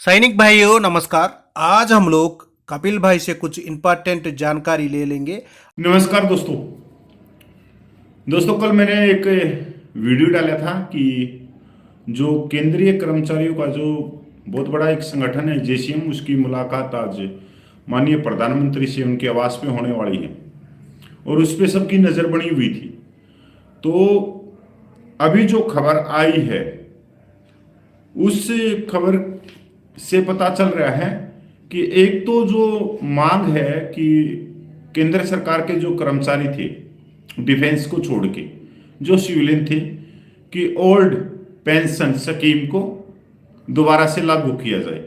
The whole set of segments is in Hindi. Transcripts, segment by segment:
सैनिक भाइयों नमस्कार। आज हम लोग कपिल भाई से कुछ इम्पोर्टेंट जानकारी ले लेंगे। नमस्कार दोस्तों। कल मैंने एक वीडियो डाला था कि जो केंद्रीय कर्मचारियों का जो बहुत बड़ा एक संगठन है जेसीएम, उसकी मुलाकात आज माननीय प्रधानमंत्री से उनके आवास पे होने वाली है और उस पे सबकी नज़र बनी हुई थी। तो अभी जो खबर आई है उस खबर से पता चल रहा है कि एक तो जो मांग है कि केंद्र सरकार के जो कर्मचारी थे डिफेंस को छोड़ के, जो सिविलियन थे, कि ओल्ड पेंशन स्कीम को दोबारा से लागू किया जाए।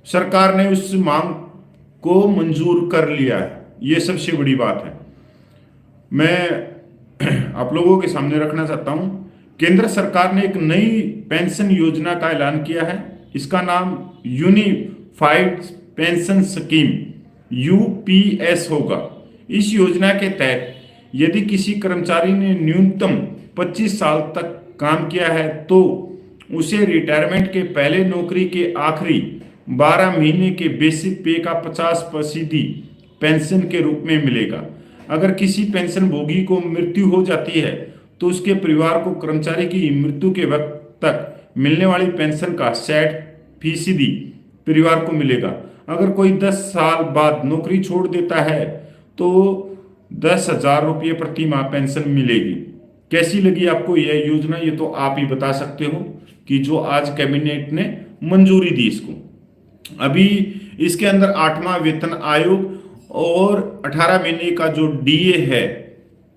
सरकार ने उस मांग को मंजूर कर लिया है। ये सबसे बड़ी बात है। मैं आप लोगों के सामने रखना चाहता हूं, केंद्र सरकार ने एक नई पेंशन योजना का ऐलान किया है। इसका नाम यूनिफाइड पेंशन स्कीम यूपीएस होगा। इस योजना के तहत यदि किसी कर्मचारी ने न्यूनतम 25 साल तक काम किया है तो उसे रिटायरमेंट के पहले नौकरी के आखिरी 12 महीने के बेसिक पे का 50% पेंशन के रूप में मिलेगा। अगर किसी पेंशन भोगी को मृत्यु हो जाती है तो उसके परिवार को कर्मचारी की मृत्यु के वक्त तक मिलने वाली पेंशन का 60% परिवार को मिलेगा। अगर कोई 10 साल बाद नौकरी छोड़ देता है तो 10,000 रुपये प्रति माह पेंशन मिलेगी। कैसी लगी आपको यह योजना, ये तो आप ही बता सकते हो कि जो आज कैबिनेट ने मंजूरी दी इसको। अभी इसके अंदर 8वां वेतन आयोग और 18 महीने का जो डीए है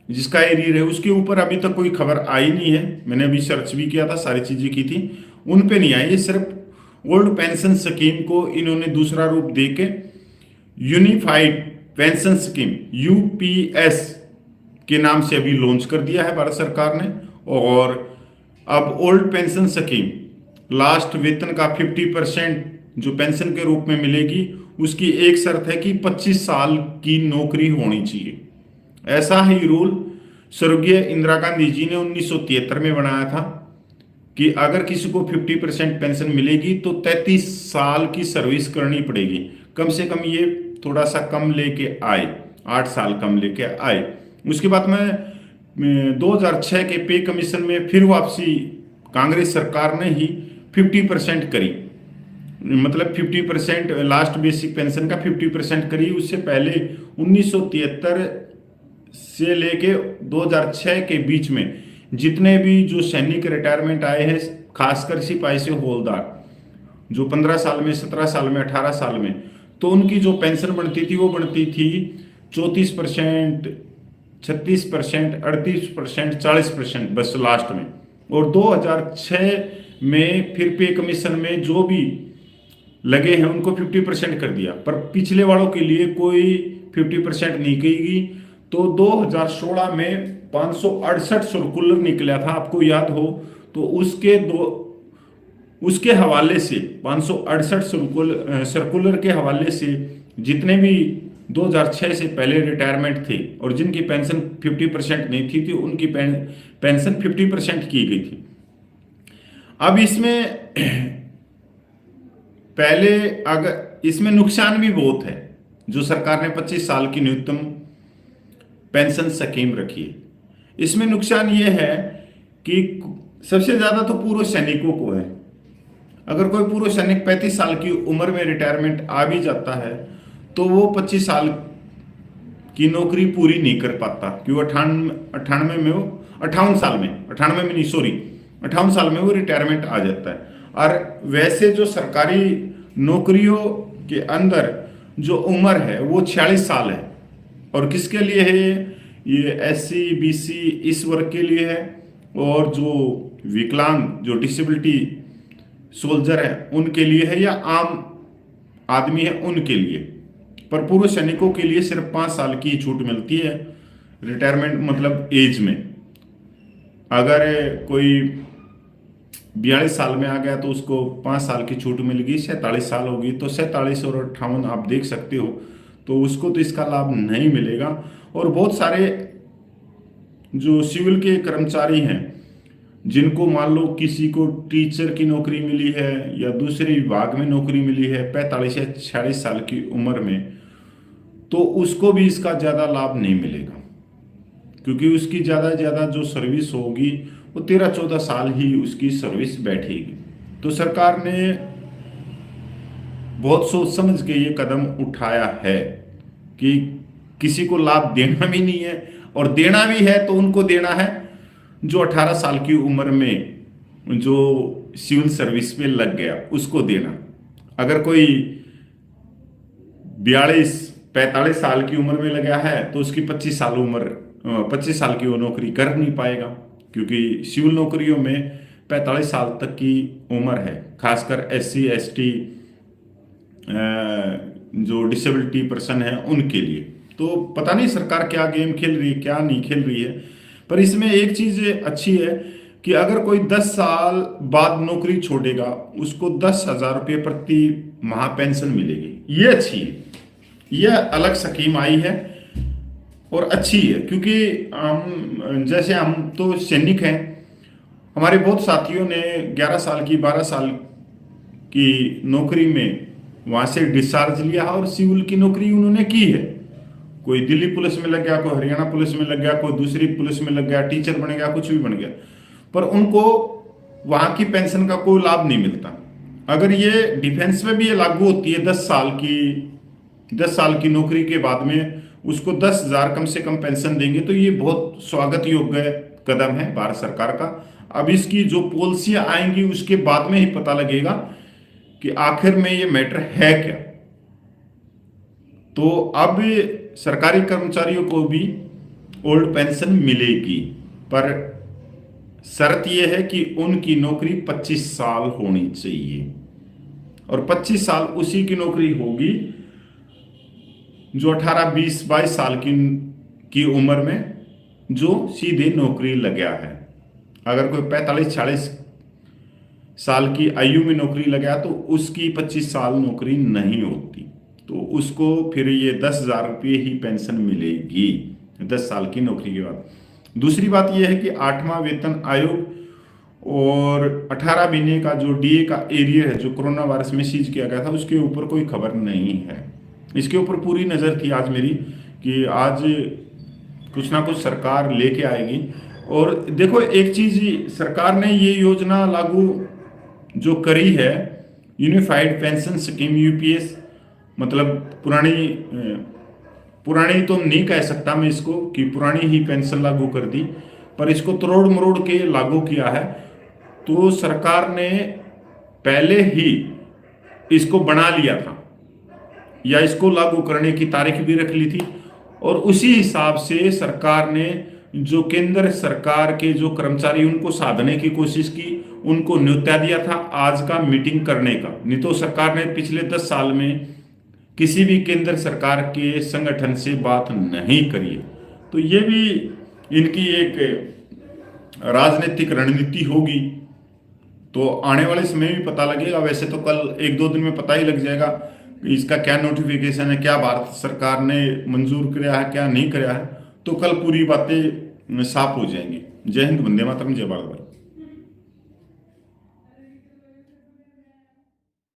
जिसका एरियर है उसके ऊपर अभी तक कोई खबर आई नहीं है। मैंने अभी सर्च भी किया था, सारी चीजें की थी, उन पे नहीं आई। ये सिर्फ ओल्ड पेंशन स्कीम को इन्होंने दूसरा रूप देके यूनिफाइड पेंशन स्कीम यूपीएस के नाम से अभी लॉन्च कर दिया है भारत सरकार ने। और अब ओल्ड पेंशन स्कीम लास्ट वेतन का 50% जो पेंशन के रूप में मिलेगी, उसकी एक शर्त है कि 25 साल की नौकरी होनी चाहिए। ऐसा ही रूल स्वर्गीय इंदिरा गांधी जी ने 1973 में बनाया था कि अगर किसी को 50% पेंशन मिलेगी तो 33 साल की सर्विस करनी पड़ेगी। कम से कम ये थोड़ा सा कम लेके आए, 8 साल कम लेके आए। उसके बाद में 2006 के पे कमीशन में फिर वापसी कांग्रेस सरकार ने ही 50% करी, मतलब 50% लास्ट बेसिक पेंशन का 50% करी। उससे पहले 1973 से लेके 2006 के बीच में जितने भी जो सैनिक रिटायरमेंट आए हैं, खासकर सिपाही से हवलदार, जो 15 साल में, 17 साल में, 18 साल में, तो उनकी जो पेंशन बनती थी वो बनती थी 34%, 36%, 38%, 40% बस लास्ट में। और 2006 में फिर पे कमीशन में जो भी लगे हैं उनको 50% कर दिया, पर पिछले वालों के लिए कोई 50% नहीं कही। तो 2016 में 568 सर्कुलर निकला था, आपको याद हो तो उसके हवाले से 568 सर्कुलर के हवाले से जितने भी 2006 से पहले रिटायरमेंट थे और जिनकी पेंशन 50% नहीं थी उनकी पेंशन 50% की गई थी। अब इसमें पहले अगर इसमें नुकसान भी बहुत है। जो सरकार ने 25 साल की न्यूनतम पेंशन स्कीम रखी है, इसमें नुकसान ये है कि सबसे ज्यादा तो पूर्व सैनिकों को है। अगर कोई पूर्व सैनिक 35 साल की उम्र में रिटायरमेंट आ भी जाता है तो वो 25 साल की नौकरी पूरी नहीं कर पाता, क्योंकि 98 में वो 58 साल में 98 में नहीं सॉरी 58 साल में वो रिटायरमेंट आ जाता है। और वैसे जो सरकारी नौकरियों के अंदर जो उम्र है वो 46 साल है। और किसके लिए है ये एससी बीसी इस वर्ग के लिए है, और जो विकलांग जो डिसेबिलिटी सोल्जर है उनके लिए है, या आम आदमी है उनके लिए। पर पूर्व सैनिकों के लिए सिर्फ 5 साल की छूट मिलती है रिटायरमेंट मतलब एज में। अगर कोई 42 साल में आ गया तो उसको 5 साल की छूट मिलेगी, 47 साल होगी तो 47 और 58 आप देख सकते हो, तो उसको तो इसका लाभ नहीं मिलेगा। और बहुत सारे जो सिविल के कर्मचारी हैं जिनको मान लो किसी को टीचर की नौकरी मिली है या दूसरे विभाग में नौकरी मिली है 45 या 46 साल की उम्र में, तो उसको भी इसका ज़्यादा लाभ नहीं मिलेगा, क्योंकि उसकी ज़्यादा जो सर्विस होगी वो 13-14 साल ही उसकी सर्विस बैठेगी। तो सरकार ने बहुत सोच समझ के ये कदम उठाया है कि किसी को लाभ देना भी नहीं है, और देना भी है तो उनको देना है जो 18 साल की उम्र में जो सिविल सर्विस में लग गया उसको देना। अगर कोई 42-45 साल की उम्र में लगा है तो उसकी 25 साल की वो नौकरी कर नहीं पाएगा, क्योंकि सिविल नौकरियों में 45 साल तक की उम्र है, खासकर SC ST जो डिसेबिलिटी पर्सन है उनके लिए। तो पता नहीं सरकार क्या गेम खेल रही है क्या नहीं खेल रही है, पर इसमें एक चीज अच्छी है कि अगर कोई 10 साल बाद नौकरी छोड़ेगा उसको 10,000 रुपये प्रति माह पेंशन मिलेगी। ये अच्छी है, यह अलग स्कीम आई है और अच्छी है, क्योंकि हम तो सैनिक हैं, हमारे बहुत साथियों ने 11 साल की 12 साल की नौकरी में वहां से डिस्चार्ज लिया और सिविल की नौकरी उन्होंने की है। कोई दिल्ली पुलिस में लग गया, कोई हरियाणा पुलिस में लग गया, कोई दूसरी पुलिस में लग गया, टीचर बन गया, कुछ भी बन गया, पर उनको वहां की पेंशन का कोई लाभ नहीं मिलता। अगर ये डिफेंस में भी ये लागू होती है 10 साल की नौकरी के बाद में उसको 10,000 कम से कम पेंशन देंगे, तो ये बहुत स्वागत योग्य कदम है भारत सरकार का। अब इसकी जो पॉलिसियां आएंगी उसके बाद में ही पता लगेगा कि आखिर में ये मैटर है क्या। तो अब सरकारी कर्मचारियों को भी ओल्ड पेंशन मिलेगी, पर शर्त यह है कि उनकी नौकरी 25 साल होनी चाहिए, और 25 साल उसी की नौकरी होगी जो 18, 20, 22 साल की उम्र में जो सीधे नौकरी लगा है। अगर कोई 45-46 साल की आयु में नौकरी लगा तो उसकी 25 साल नौकरी नहीं होती, तो उसको फिर ये 10,000 रुपये ही पेंशन मिलेगी 10 साल की नौकरी के बाद। दूसरी बात यह है कि 8वां वेतन आयोग और 18 महीने का जो DA का एरियर है जो कोरोना वायरस में सीज किया गया था उसके ऊपर कोई खबर नहीं है। इसके ऊपर पूरी नज़र थी आज मेरी कि आज कुछ ना कुछ सरकार लेके आएगी। और देखो एक चीज़, सरकार ने ये योजना लागू जो करी है यूनिफाइड पेंशन स्कीम UPS, मतलब पुरानी तो नहीं कह सकता मैं इसको कि पुरानी ही पेंशन लागू कर दी, पर इसको तोड़ मरोड़ के लागू किया है। तो सरकार ने पहले ही इसको बना लिया था या इसको लागू करने की तारीख भी रख ली थी, और उसी हिसाब से सरकार ने जो केंद्र सरकार के जो कर्मचारी उनको साधने की कोशिश की, उनको न्योता दिया था आज का मीटिंग करने का। नहीं तो सरकार ने पिछले 10 साल में किसी भी केंद्र सरकार के संगठन से बात नहीं करी है। तो ये भी इनकी एक राजनीतिक रणनीति होगी, तो आने वाले समय में पता लगेगा। वैसे तो कल 1-2 दिन में पता ही लग जाएगा कि इसका क्या नोटिफिकेशन है, क्या भारत सरकार ने मंजूर किया है, क्या नहीं किया है, तो कल पूरी बातें साफ हो जाएंगी। जय हिंद, वंदे मातरम, जय भारत।